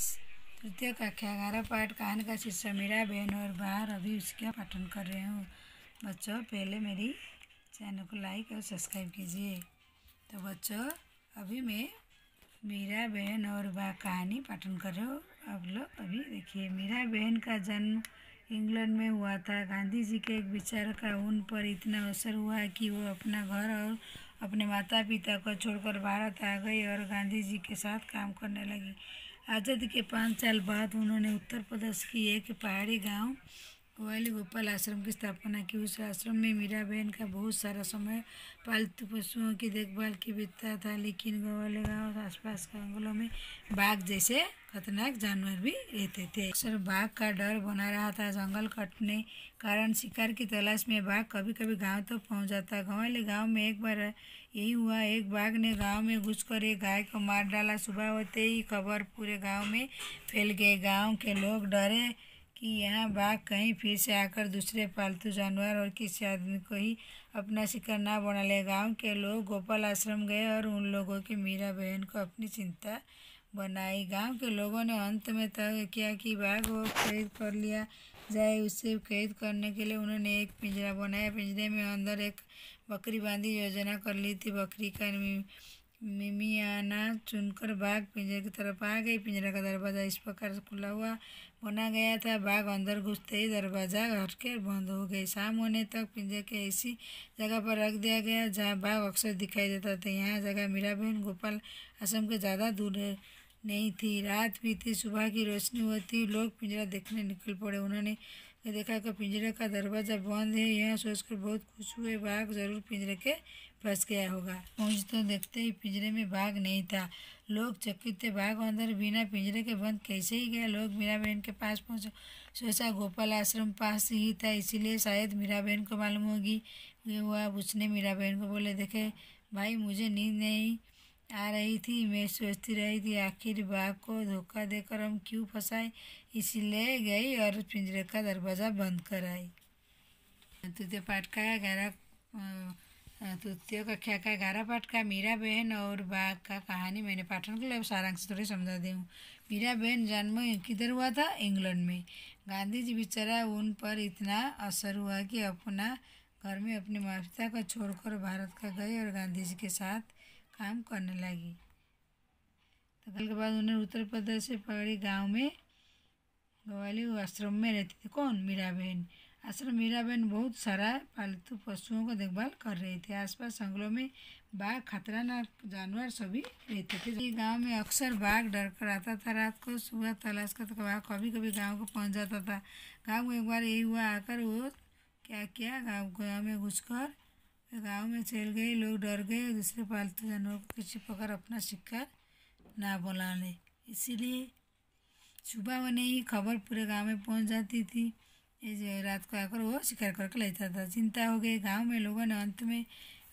Class तृतीय कक्षा 11 पाठ कहानी का शीर्षक मीरा बहन और बाहर। अभी उसका पाठन कर रहे हूँ। बच्चों पहले मेरी चैनल को लाइक और सब्सक्राइब कीजिए। तो बच्चों अभी मैं मीरा बहन और बाघ कहानी पाठन कर रहे हो। आप लोग अभी देखिए। मीरा बहन का जन्म इंग्लैंड में हुआ था। गांधी जी के एक विचार का उन पर इतना असर हुआ कि वो अपना घर और अपने माता पिता को छोड़कर भारत आ गई और गांधी जी के साथ काम करने लगी। आज़ादी के 5 साल बाद उन्होंने उत्तर प्रदेश की एक पहाड़ी गांव ग्वाली गोपाल आश्रम की स्थापना की। उस आश्रम में मीरा बहन का बहुत सारा समय पालतू पशुओं की देखभाल की बीतता था, लेकिन ग्वाली गांव और आसपास के जंगलों में बाघ जैसे खतरनाक जानवर भी रहते थे। अक्सर बाघ का डर बना रहा था। जंगल कटने कारण शिकार की तलाश में बाघ कभी कभी गांव तक पहुंच जाता। ग्वाली गांव में एक बार यही हुआ। एक बाघ ने गांव में घुसकर एक गाय को मार डाला। सुबह होते ही खबर पूरे गांव में फैल गई। गांव के लोग डरे कि यहाँ बाघ कहीं फिर से आकर दूसरे पालतू जानवर और किसी आदमी को ही अपना शिकार ना बना ले। गांव के लोग गोपाल आश्रम गए और उन लोगों की मीरा बहन को अपनी चिंता बनाई। गांव के लोगों ने अंत में तय किया कि बाघ को कैद कर लिया जाए। उसे कैद करने के लिए उन्होंने एक पिंजरा बनाया। पिंजरे में अंदर एक बकरी बांधी योजना कर ली थी। बकरी का मिमियाना चुनकर बाघ पिंजरे की तरफ आ गई। पिंजरे का दरवाज़ा इस प्रकार खुला हुआ बना गया था। बाघ अंदर घुसते ही दरवाज़ा हटकर बंद हो गई। शाम होने तक पिंजरे के ऐसी जगह पर रख दिया गया जहाँ बाघ अक्सर दिखाई देता था। यहाँ जगह मीरा बहन गोपाल आश्रम के ज़्यादा दूर नहीं थी। रात भी थी, सुबह की रोशनी होती लोग पिंजरा देखने निकल पड़े। उन्होंने देखा कि पिंजरे का दरवाज़ा बंद है। यह सोचकर बहुत खुश हुए। बाघ जरूर पिंजरे के फंस गया होगा। पहुँच तो देखते ही पिंजरे में बाघ नहीं था। लोग चकित थे। बाघ अंदर बिना पिंजरे के बंद कैसे ही गया। लोग मीरा बहन के पास पहुँचे। सोचा गोपाल आश्रम पास ही था, इसीलिए शायद मीरा बहन को मालूम होगी। ये हुआ। उसने मीरा बहन को बोले, देखे भाई, मुझे नींद नहीं आ रही थी। मैं सोचती रही थी आखिर बाघ को धोखा देकर हम क्यों फंसाए। इसीलिए गई और पिंजरे का दरवाज़ा बंद कर आई। तृतीय कक्षा का 11 पाठ का मीरा बहन और बाघ का कहानी मैंने पाठन के लिए सारांश थोड़ी समझा दी हूँ। मीरा बहन जन्म किधर हुआ था? इंग्लैंड में। गांधी जी बेचारा उन पर इतना असर हुआ कि अपना घर में अपने माता पिता को छोड़कर भारत का गए और गांधी जी के साथ काम करने लगी। तो कल के बाद उन्होंने उत्तर प्रदेश से पहाड़ी गांव में ग्वाली आश्रम में रहती थी। कौन? मीरा बहन। आश्रम मीरा बहन बहुत सारा पालतू पशुओं को देखभाल कर रहे थे। आसपास जंगलों में बाघ खतरनाक जानवर सभी रहते थे। गांव में अक्सर बाघ डर कर आता था। रात को सुबह तलाश कर बाघ कभी कभी गांव को पहुंच जाता था। गांव में एक बार यही हुआ। आकर वो क्या किया, गाँव में घुसकर गांव में चल गए। लोग डर गए। दूसरे पालतू जानवरों को किसी प्रकार अपना शिकार ना बना ले। इसीलिए सुबह होने ही खबर पूरे गांव में पहुंच जाती थी। रात को आकर वो शिकार करके लेता था। चिंता हो गई। गांव में लोगों ने अंत में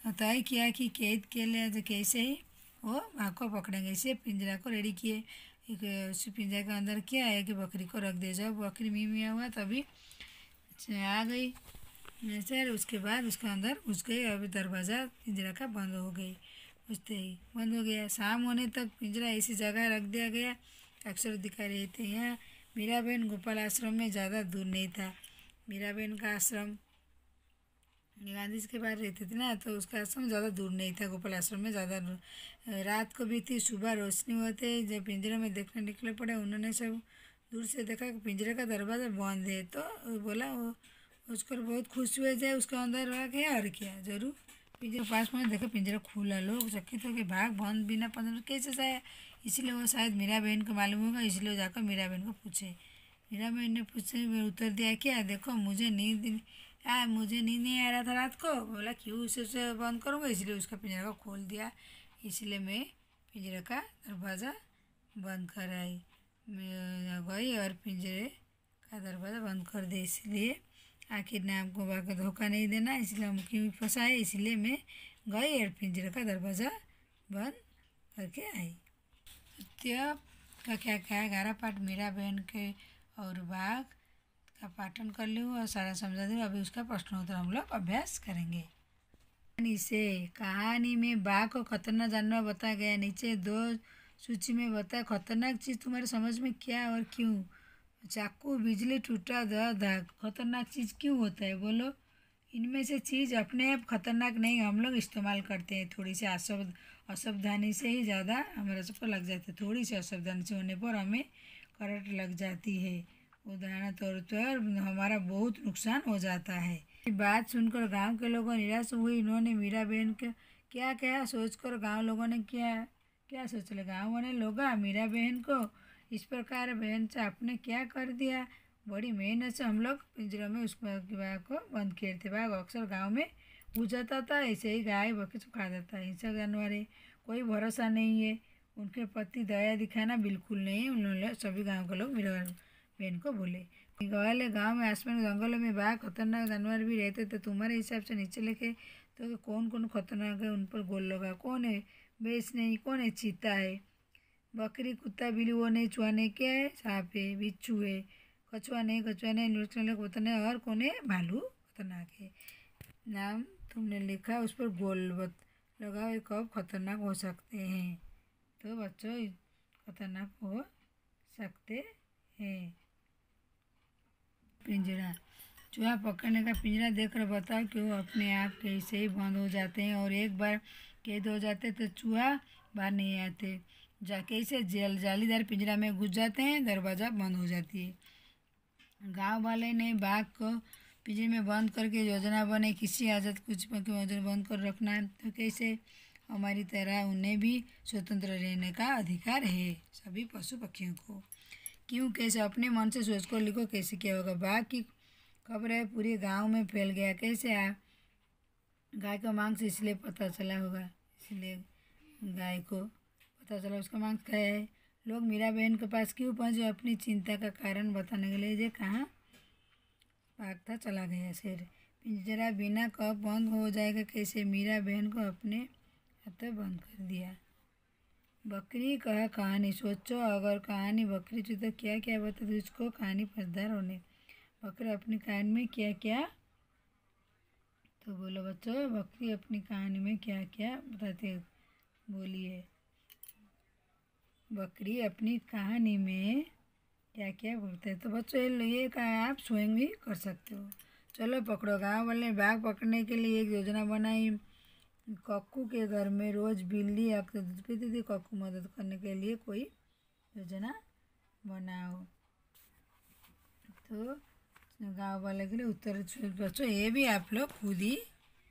तय किया कि कैद के लिए कैसे ही वो बाघ को पकड़ेंगे। इसे पिंजरा को रेडी किए। उसी पिंजरे के अंदर क्या है कि बकरी को रख दे। जब बकरी मियाँ हुआ तभी आ गई सर। उसके बाद उसके अंदर घुस गई। अभी दरवाज़ा पिंजरा का बंद हो गई। घुसते ही बंद हो गया। शाम होने तक पिंजरा ऐसी जगह रख दिया गया अक्सर दिखाई रहे थे। यहाँ मीरा बहन गोपाल आश्रम में ज़्यादा दूर नहीं था। मीरा बहन का आश्रम गांधी जी के पास रहते थे ना, तो उसका आश्रम ज़्यादा दूर नहीं था। गोपाल आश्रम में ज़्यादा रात को भी थी, सुबह रोशनी होते जब पिंजरे में देखने निकले पड़े। उन्होंने सब दूर से देखा कि पिंजरे का दरवाज़ा बंद है। तो बोला वो उसको बहुत खुश हुए जाए उसके अंदर आ गया और क्या जरूर पिंजरे के पास में देखा पिंजरा खुला। लोग चकित हो के भाग बंद बिना पिंजरे कैसे जाया। इसलिए वो शायद मीरा बहन को मालूम होगा। इसलिए वो जाकर मीरा बहन को पूछे। मीरा बहन ने पूछे, उत्तर दिया क्या, देखो मुझे नींद नहीं आ रहा था रात को। बोला क्यों उसे बंद करूँगा। इसलिए उसका पिंजरा को खोल दिया। इसलिए मैं पिंजरे का दरवाज़ा बंद कर आई। मैं गई और पिंजरे का दरवाज़ा बंद कर दे। इसलिए आखिर ने आपको बाघ को धोखा नहीं देना, इसलिए हम क्यों फंसाए। इसलिए मैं गई और पिंजरे का दरवाज़ा बंद करके आई। तृतीय कक्षा का 11 पाठ मीरा बहन के और बाघ का पाठन कर लूँ और सारा समझा दूँ। अभी उसका प्रश्नोत्तर हम लोग अभ्यास करेंगे। कहानी में बाघ को खतरनाक जानवर बताया गया। नीचे 2 सूची में बताए खतरनाक चीज़ तुम्हारे समझ में क्या और क्यों। चाकू, बिजली, टूटा दाग खतरनाक चीज़ क्यों होता है बोलो। इनमें से चीज़ अपने आप खतरनाक नहीं, हम लोग इस्तेमाल करते हैं थोड़ी सी असावधानी से ही ज़्यादा हमारे सबको लग जाते हैं। थोड़ी सी असावधानी से होने पर हमें करंट लग जाती है। उदाहरण तौर पर हमारा बहुत नुकसान हो जाता है। बात सुनकर गांव के लोगों निराश हुए। इन्होंने मीरा बहन के क्या क्या सोचकर गांव लोगों ने क्या क्या सोच लिया। गाँव वाले लोग मीरा बहन को इस प्रकार बहन से आपने क्या कर दिया। बड़ी मेहनत से हम लोग पिंजरे में उस बाघ को बंद किए थे। बाघ अक्सर गांव में घुस जाता था, ऐसे ही गाय बकरी सब खा जाता है। हिंसक जानवर है, कोई भरोसा नहीं है। उनके प्रति दया दिखाना बिल्कुल नहीं। उन्होंने सभी गाँव के लोग मीरा बहन को बोले। वाले गांव में आसमान जंगलों में बाघ खतरनाक जानवर भी रहते थे। तुम्हारे हिसाब से नीचे लिखे तो कौन कौन खतरनाक है उन पर गोल लगा। कौन है बेस नहीं, कौन है चीता है, बकरी, कुत्ता, बिल्ली, वो नहीं, चूहा नहीं, क्या है, सांप है, बिच्छू है, कछुआ नहीं, खतरनाक, और कौन है, भालू खतरनाक है। नाम तुमने लिखा उस पर गोल लगाओ। ये कब खतरनाक हो सकते हैं। तो बच्चों खतरनाक हो सकते हैं। पिंजरा, चूहा पकड़ने का पिंजरा देखकर बताओ क्यों अपने आप कैसे ही बंद हो जाते हैं और एक बार कैद हो जाते तो चूहा बाहर नहीं आते। कैसे जालीदार पिंजरा में घुस जाते हैं, दरवाज़ा बंद हो जाती है। गांव वाले ने बाघ को पिंजरे में बंद करके योजना बने। किसी आज़ाद कुछ वजन बंद कर रखना है तो कैसे हमारी तरह उन्हें भी स्वतंत्र रहने का अधिकार है, सभी पशु पक्षियों को। क्यों, कैसे, अपने मन से सोच कर लिखो कैसे क्या होगा। बाघ की खबर है पूरे गांव में फैल गया। कैसे गाय का मांस इसलिए पता चला होगा, इसलिए गाय को पता चला उसका मांस क्या है। लोग मीरा बहन के पास क्यों पहुंचे, अपनी चिंता का कारण बताने के लिए। ये कहाँ भागता चला गया शेर। पिंजरा बिना कब बंद हो जाएगा, कैसे मीरा बहन को अपने हाथों बंद कर दिया। बकरी कहा कहानी, सोचो अगर कहानी बकरी थी तो क्या क्या बताते उसको कहानी मजेदार होने। बकरी अपनी कहानी में क्या क्या, तो बोलो बच्चों बकरी अपनी कहानी में क्या क्या बताते, बोलिए। बकरी अपनी कहानी में क्या क्या बोलते हैं। तो बच्चों ये कहा आप स्वयं भी कर सकते हो। चलो पकड़ो। गाँव वाले बाघ पकड़ने के लिए एक योजना बनाई। कक्कू के घर में रोज बिल्ली आकर दूध पीती थी। कक्कू मदद करने के लिए कोई योजना बनाओ। तो गाँव वाले के लिए उत्तर बच्चों ये भी आप लोग खुद ही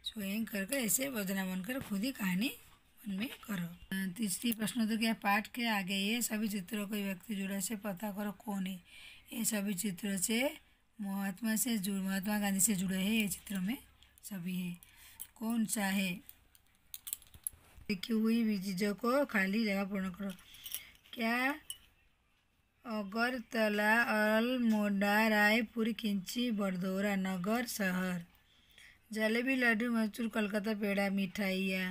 स्वयं करके ऐसे योजना बनकर खुद ही कहानी मन में करो। तीसरी प्रश्न तो क्या पाठ के आगे ये सभी चित्रों को व्यक्ति जुड़े से पता करो कौन है। ये सभी चित्रों से महात्मा गांधी से जुड़े हैं। ये चित्रों में सभी है, कौन सा है। लिखी हुई चीज़ों को खाली जगह पूर्ण करो। क्या अगरतला, अल्मोड़ा, रायपुर, खिंची, बड़ौदा नगर शहर। जलेबी, लड्डू, मचूर, कलकत्ता, पेड़ा, मिठाइयाँ।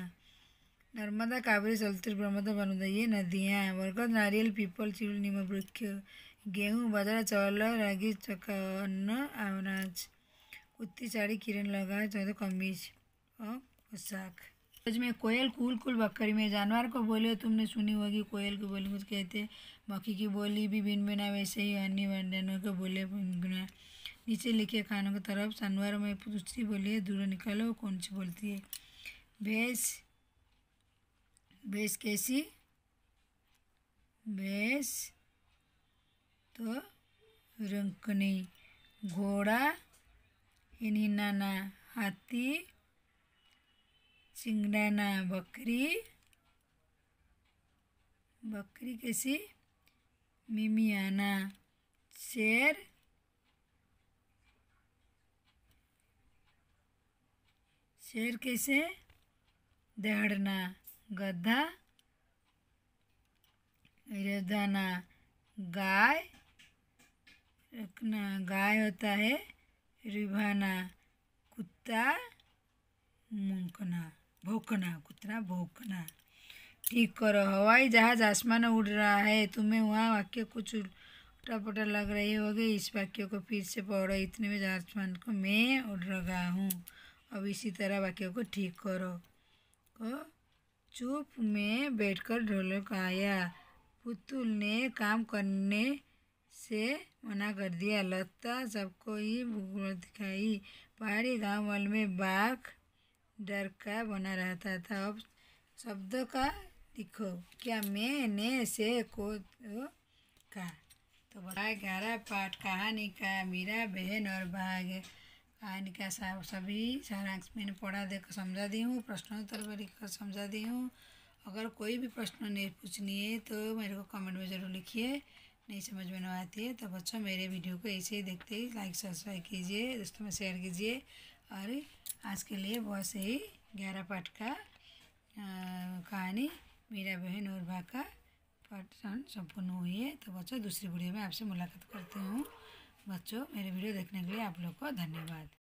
नर्मदा, कावेरी, सल्तर, ब्रह्मपुत्र, बनुदा ये नदियाँ। बरगद, नारियल, पीपल, चीड़, नीम वृक्ष। गेहूँ, बाजरा, चावल, रागी, अन्न, अनाज। कुत्ती, साड़ी, किरण लगा, चौदह कमीज और पोशाक। में कोयल कुल कुल बकरी में जानवर को बोले तुमने सुनी होगी। कोयल की बोली कुछ कहते हैं, मक्खी की बोली भी भिन्न भिन्न, वैसे ही अन्य व्यंजनों को बोले भिन्न। नीचे लिखे खानों की तरफ जानवर में दूसरी बोली है, दूर निकालो कौन सी बोलती है। भैंस, भैंस कैसी, भैंस तो रंकनी। घोड़ा हिनहिनाना, हाथी चिंगड़ाना। बकरी, बकरी कैसी, मिमियाना। शेर, शेर कैसे, दहाड़ना। गधा रेदाना। गाय रखना, गाय होता है रिभाना। कुत्ता भौंकना, कुत्ता भौंकना। ठीक करो। हवाई जहाज आसमान में उड़ रहा है। तुम्हें वहाँ वाक्य कुछ उल्टा लग रही होगी। इस वाक्य को फिर से पढ़ो। इतने में आसमान को मैं उड़ रहा हूँ। अब इसी तरह वाक्य को ठीक करो। चुप में बैठकर ढोलक आया। पुतुल ने काम करने से मना कर दिया। लता सबको ही भूगोल दिखाई। पहाड़ी गांव वाल में बाघ डर का बना रहता था। अब शब्दों का लिखो। क्या मैं ने से को का। तो बताया 11 पाठ कहानी का मीरा बहन और भाग। कहानी का सभी सारांश मैंने पढ़ा देकर समझा दी हूँ, प्रश्नोत्तर पर लिखकर समझा दी हूँ। अगर कोई भी प्रश्न नहीं पूछनी है तो मेरे को कमेंट में ज़रूर लिखिए। नहीं समझ में ना आती है तो बच्चों मेरे वीडियो को ऐसे ही देखते ही लाइक सब्सक्राइब कीजिए, दोस्तों में शेयर कीजिए। और आज के लिए बस यही 11 पाठ का कहानी मीरा बहन और भाग का पाठन संपूर्ण हुई है। तो बच्चों दूसरी वीडियो में आपसे मुलाकात करती हूँ। बच्चों मेरे वीडियो देखने के लिए आप लोग को धन्यवाद।